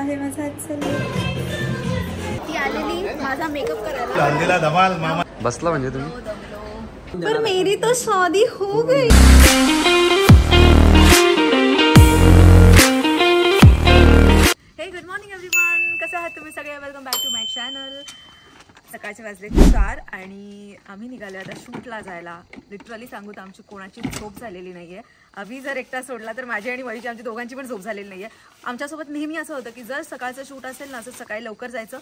आहे माझा ती आलेली माझा मेकअप करायला धमाल मामा बसला म्हणजे तुम्ही पर मेरी तो शादी हो गई। हे गुड मॉर्निंग एव्हरीवन, कसे आहात तुम्ही सगळे? Welcome back to my channel. सकाळचे वाजले 4 आणि आम्ही निघालो आता शूटला जायला। लिटरली सांगू तर आमची कोणाची झोप झालेली नाहीये। अभि जर एकटा सोडला तर माझी आणि वहीची आमची दोघांची पण झोप झालेली नाहीये। आमच्यासोबत नेहमी असं होतं की जर सकाळचं शूट असेल ना, असं सकाळी लवकर जायचं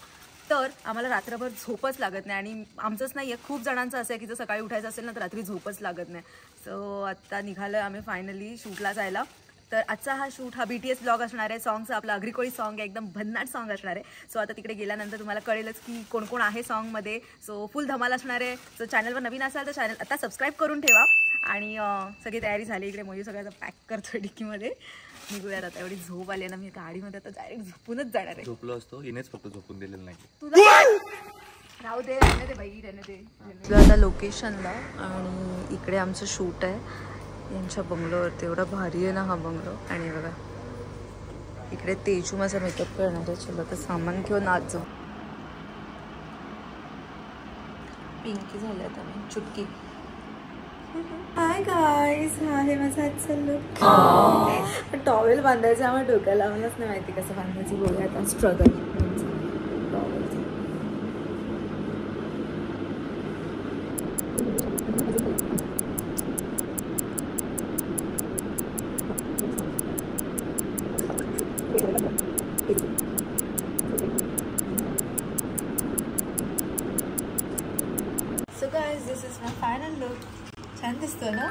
तर आम्हाला रात्रभर झोपच लागत नाही। आणि आमचंच नाहीये, खूप जणांचं असं आहे की जर सकाळी उठायचं असेल ना तर रात्री झोपच लागत नाही। सो आता निघालोय आम्ही फायनली शूटला जायला। तर आजचा हा शूट हा BTS ब्लॉग असणार आहे। सॉंगचा आपला अग्रिकोळी सॉंग आहे, एकदम भन्नाट सॉंग असणार आहे। सो आता तिकडे गेल्यानंतर तुम्हाला कळेलच की कोण कोण आहे सॉंगमध्ये। सो फुल धमाल असणार आहे। सो चॅनलवर नवीन असाल तर चॅनल आता सबस्क्राईब करून ठेवा। आणि सगळी तयारी झाली, इकडे मोयू सगळ्याचं पॅक करतोय डिक्कीमध्ये। निघूयात आता, एवढी झोप आली ना, मी गाडीमध्ये आता डायरेक्ट झोपूनच जाणार आहे। झोपलो असतो, हिनेच फक्त झोपून दिलेलं नाही। राहू दे, रहने दे बाई, रहने दे। आता लोकेशनला आणि इकडे आमचं शूट आहे यांच्या बंगलोवरती। एवढा भारी आहे ना हा बंगलो। आणि बघा इकडे तेजू माझा मेकअप करणार आहे। चलो तर सामान घेऊन आज जाऊ। पिंकी झालं आता मी चुटकी। हाय गाईज, हा आहे माझा आजचा लुक। टॉवेल बांधायचं आम्हाला डोक्याला, आम्हालाच नाही माहिती कसं बांधायची। बोलूया आता struggle टॉवेलचं। So guys, this is my final look. छान दिसतो ना?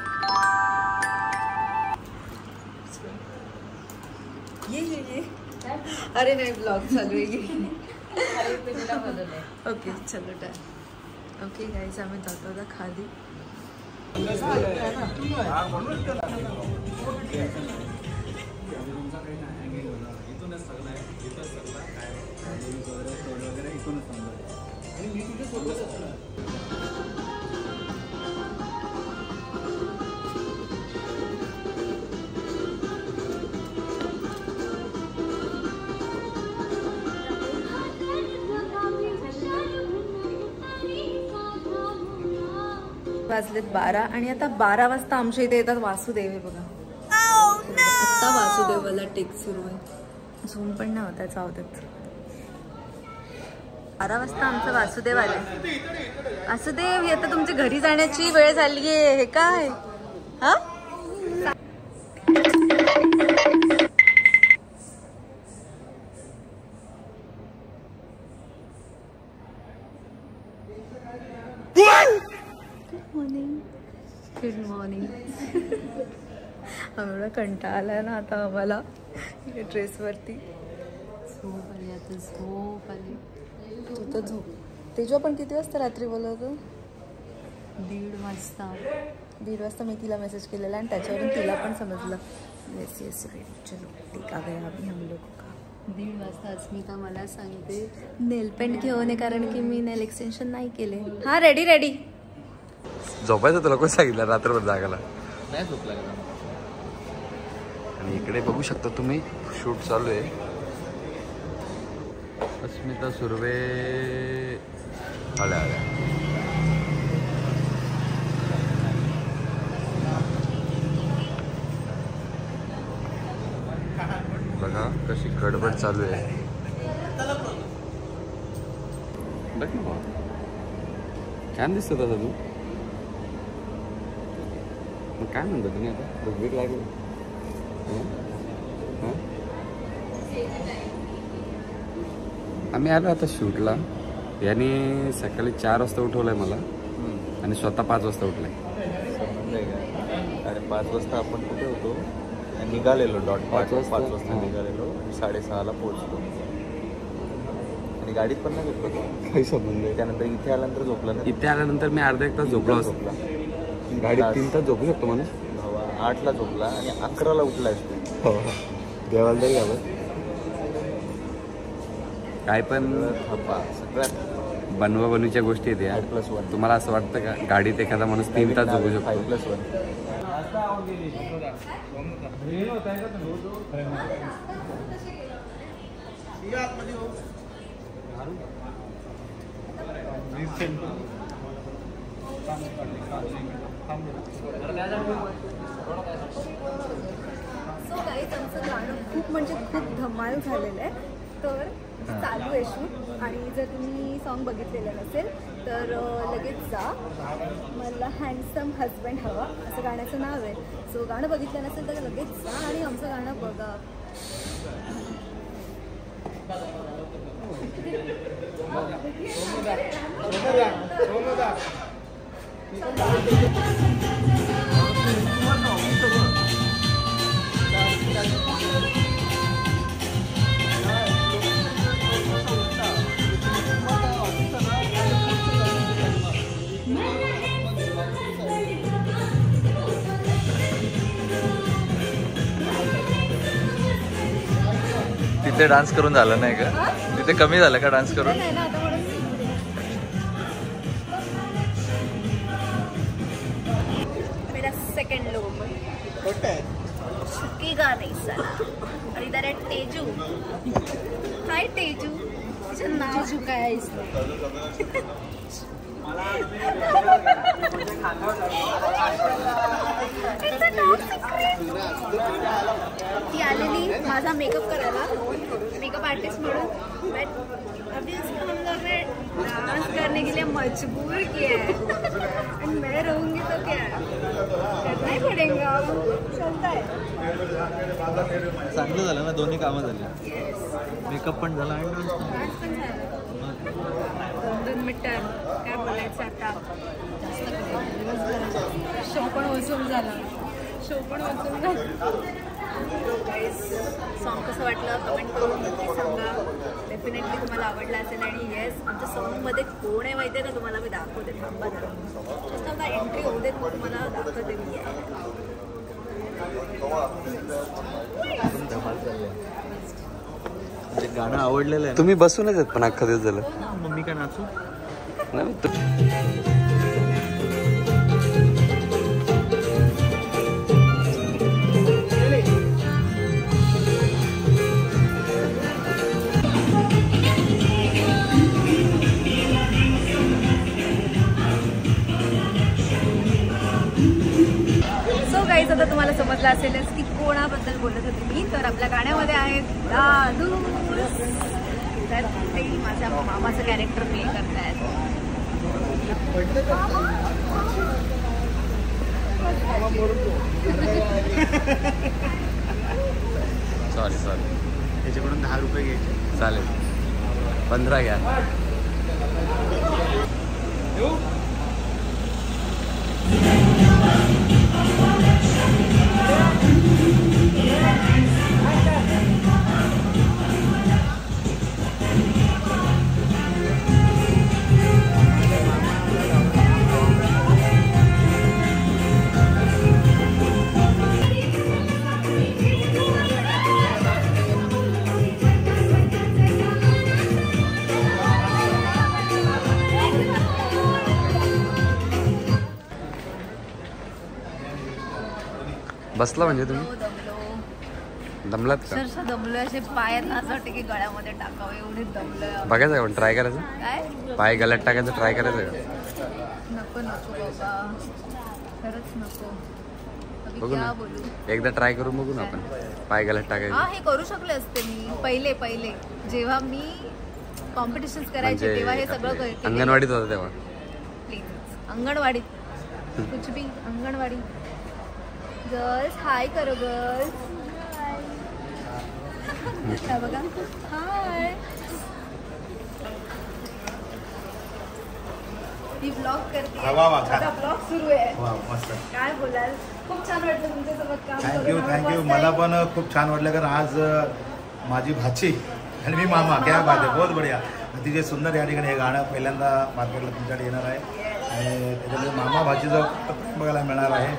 ये अरे नाही, ब्लॉग चालू आहे। ओके चलो डन। ओके गाइस, आम्ही जातो आता खाली। वाजलेत 12 आणि आता 12 वाजता आमच्या इथे येतात वासुदेव। हे बघा आता वासुदेवाला टेक सुरू आहे। झूम पण नाही होता, चावतात। 12 वाजता आमचा वासुदेव आले। वासुदेव, आता तुमच्या घरी जाण्याची वेळ झाली आहे। हे काय हा? Good morning. एवढा कंटाळा आला ना आता आम्हाला ड्रेसवरती। झोप आली आता, झोप आली। तू तर झोप। तेजू आपण किती वाजता रात्री बोलवतो? 1:30 वाजता। 1:30 वाजता मी तिला मेसेज केलेला आणि त्याच्यावरून तिला पण समजलं। येस येस राईट, चलो ठीक आ गया अभी हम लोग का। 1:30 वाजता अस्मिता मला सांगते नेल पेंट घेऊन ये, कारण की मी नेल एक्सटेन्शन नाही केले। हा रेडी रेडी। झोपायचं तुला कोण सांगितलं रात्रभर जागायला? नाही झोपला। आणि इकडे बघू शकता तुम्ही, शूट चालू आहे। अस्मिता सुर्वे आल्या आल्या। बघा कशी गडबड चालू आहे। छान दिसत आता तू। काय म्हणतो तुम्ही आता? भूक लागली? आम्ही आलो आता शूटला। याने सकाळी 4 वाजता उठवलंय मला आणि स्वतः 5 वाजता उठलाय। अरे 5 वाजता आपण कुठे होतो? निघालेलो डॉट 5 वाजता निघालेलो आणि 6:30ला पोहोचलो। आणि गाडीत पण नाही झोपलो तो, काही संबंध नाही। त्यानंतर इथे आल्यानंतर झोपला ना। इथे आल्यानंतर मी अर्धा 1 तास झोपलो असतो। गाडीत 3 तास झोपू शकतो माणूस। 8ला झोपला आणि 11ला उठलाय तू। देवाला तरी घालत काय पण सगळ्यात बनवा बनवीच्या गोष्टी आहेत या। 5+1 तुम्हाला असं वाटतं का गाडीत एखादा माणूस 3 तास झोपू शकतो? 5+1 5 सो गाईज आमचं गाणं खूप म्हणजे खूप धमाल झालेलं आहे. तर चालू आहे शूट आणि जर तुम्ही सॉन्ग बघितलेलं नसेल तर लगेच जा. मला हँडसम हजबंड हवा असं गाण्याचं नाव आहे. सो गाणं बघितलं नसेल तर लगेच जा आणि आमचं गाणं बघा. तिथे डान्स करून झालं नाही का? तिथे कमी झालं का डान्स करून? नाही ना आता म्हणून मेरा सेकंड लोग चुकेगा नहीं साला. और इधर है तेजू. हाय तेजू. तुझं नाव चुका आहे इसमें. ती आलेली माझा मेकअप करायला, मेकअप आर्टिस्ट म्हणून. बट अभी उसको हम लोग ने डांस करने के लिए मजबूर किया है. एंड मैं रहूंगी तो क्या करना ही पड़ेगा. चलता है. चांगलं झालं ना, दोन्ही कामं झाली. मेकअप पण झाला आणि डान्स पण झालं. 2 मीटर काय बोलायचं आता. शो पण वसूल झाला. सॉन्ग कसं वाटलं कमेंट करून नक्की सांगा. डेफिनेटली तुम्हाला आवडलं असेल. आणि येस आमच्या सॉन्गमध्ये कोण आहे माहिती आहे का तुम्हाला मी दाखवते. थांबा जरा जस्ट आता एंट्री होऊ देत मग तुम्हाला दाखवते मी. गाणं आवडलेलं आहे. तुम्ही बसूनच आहेत पण अख्खा दिवस झालं. मम्मी का नाचू नाही. आता तुम्हाला समजलं असेलच की कोणाबद्दल बोलत होते मी. तर आपल्या गाण्यामध्ये आहेत दादू. तर ते माझ्या मामाचं कॅरेक्टर प्ले करतायत. सॉरी त्याच्याकडून 10 रुपये घ्यायचे. चालेल 15 घ्या. बसला म्हणजे तुम्ही दमलात का? अक्षरशः दमलोय. असे पायात असं वाटतं की गळ्यामध्ये टाकावं एवढे दमलोय. बघायचं का ट्राय करायचं? काय पाय गळ्यात टाकायचं ट्राय करायचं का? नको बाबा खरंच नको. बघू ना बोलू. एकदा ट्राय करून बघू ना आपण पाय गळ्यात टाकायचं. हा हे करू शकले असते मी पहिले जेव्हा मी कॉम्पिटिशन करायचे म्हणजे तेव्हा हे सगळं केलेलं. अंगणवाडीत होतं तेव्हा. प्लीज अंगणवाडीत कुछ भी अंगणवाडी. गर्ल्स हाय करो गर्ल्स. बघा हाय. मी ब्लॉग करते. आता ब्लॉग सुरू आहे. काय बोलाल. खूप छान वाटलं तुमच्यासोबत काम करून. थँक्यू. मला पण खूप छान वाटलं कारण आज माझी भाची आणि मी मामा क्या बात आहे. बहुत बढिया. अतिशय सुंदर या ठिकाणी हे गाणं पहिल्यांदा मार्केटला तुमच्याकडे येणार आहे आणि त्याच्यामध्ये मामा भाचीचं बघायला मिळणार आहे.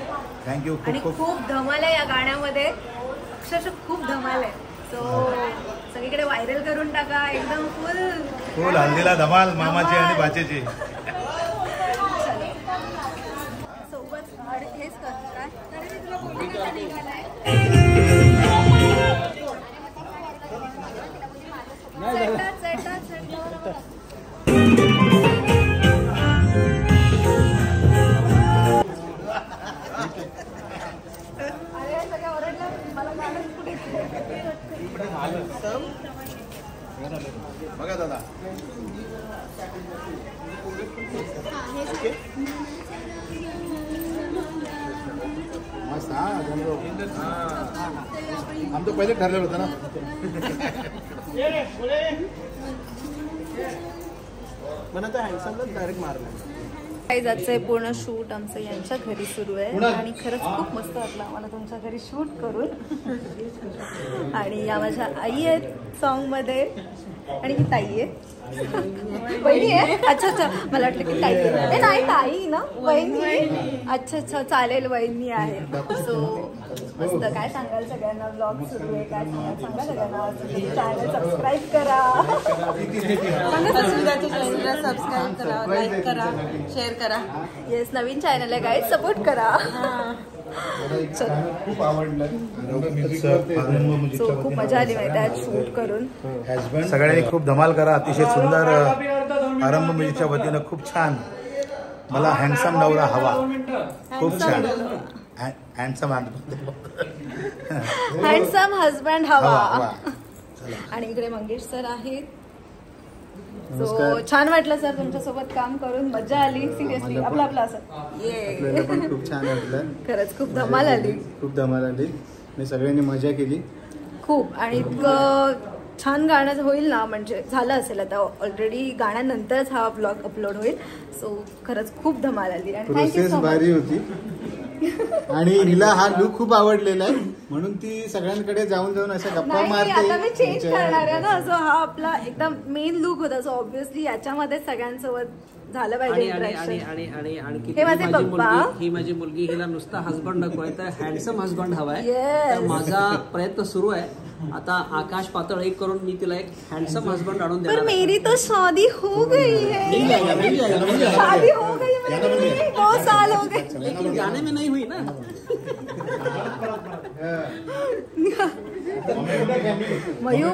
थँक्यू. आणि खूप धमाल आहे या गाण्यामध्ये. अक्षरशः खूप धमाल आहे. सो सगळीकडे व्हायरल करून टाका. एकदम फुल हल्दीला धमाल मामाची आणि भाचीची. सोबत हेच करतात. बघा दादा मस्त. आमचं पहिले ठरलेलं होतं ना. म्हणा हँडसमला डायरेक्ट मारलं. काही आजचं पूर्ण शूट आमचं यांच्या घरी सुरू आहे आणि खरंच खूप मस्त वाटलं आम्हाला तुमच्या घरी शूट करून. आणि या माझ्या आई आहेत सॉन्ग मध्ये आणि ही ताई आहे. वहिनी आहे. अच्छा अच्छा मला वाटलं की ताई आहे. नाही ताई ना वहिनी. अच्छा अच्छा चालेल वहिनी आहे. सो मस्त. काय सांगाल सगळ्यांना ब्लॉग सुरू आहे काय सांगा सगळ्यांना चॅनल सबस्क्राईब करा. सबस्क्राईब करा लाईक करा शेअर करा. येस नवीन चॅनल आहे गाईज सपोर्ट करा. खूप आवडलं. खूप मजा आली माहिती आज शूट करून. सगळ्यांनी खूप धमाल करा. अतिशय सुंदर आरंभ म्युझिकच्या वतीनं खूप छान. मला हँडसम नवरा हवा. खूप छान. हँडसम हजबंड हवा. आणि इकडे मंगेश सर आहेत. सो छान वाटलं सर तुमच्यासोबत काम करून. मजा आली. सिरियसली आपलं असं ये पण खूप छान वाटलं. खरंच खूप धमाल आली. खूप धमाल आली. मी सगळ्यांनी मजा केली खूप. आणि इतकं छान गाणं होईल ना म्हणजे झालं असेल आता ऑलरेडी गाण्यानंतरच हा ब्लॉग अपलोड होईल. सो खरंच खूप धमाल आली आणि थँक्यू सो मच. भारी होती. आणि हिला हा लुक खूप आवडलेला आहे म्हणून ती सगळ्यांकडे जाऊन अशा गप्पा मारते. आता मी चेंज करणार आहे ना. सो हा आपला एकदम मेन लुक होता. सो ऑब्व्हियसली याच्यामध्ये सगळ्यांसोबत झालं पाहिजे. हे माझे पप्पा. ही माझी मुलगी. हिला नुसता हसबंड नको आहे तर हँडसम हसबंड हवाय. तर माझा प्रयत्न सुरू आहे आता आकाश पातळ एक करून मी तिला एक हँडसम हसबंड आणून पर देणार. मेरी तो शादी हो गई है. शादी हो गई मेरी. 2 साल हो गए लेकिन गाने में नहीं हुई ना. मयू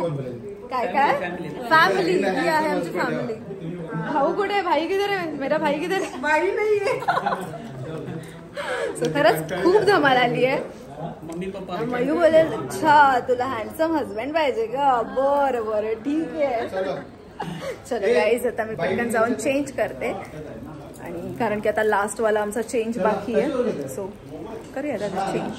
काय काय फॅमिली ही आहे आमची फॅमिली. भाऊ कुठे आहे. भाई किधर आहे. मेरा भाई किधर आहे. भाई नाही आहे. सो खरंच खूप धमाल आली आहे. मम्मी पप्पा मयू बोले अच्छा तुला हँडसम हजबंड पाहिजे का. बरं बरं ठीक आहे. चलो गाईज आता मी पटकन जाऊन चेंज करते आणि कारण की आता लास्ट वाला आमचा चेंज बाकी आहे. सो करूया आता चेंज.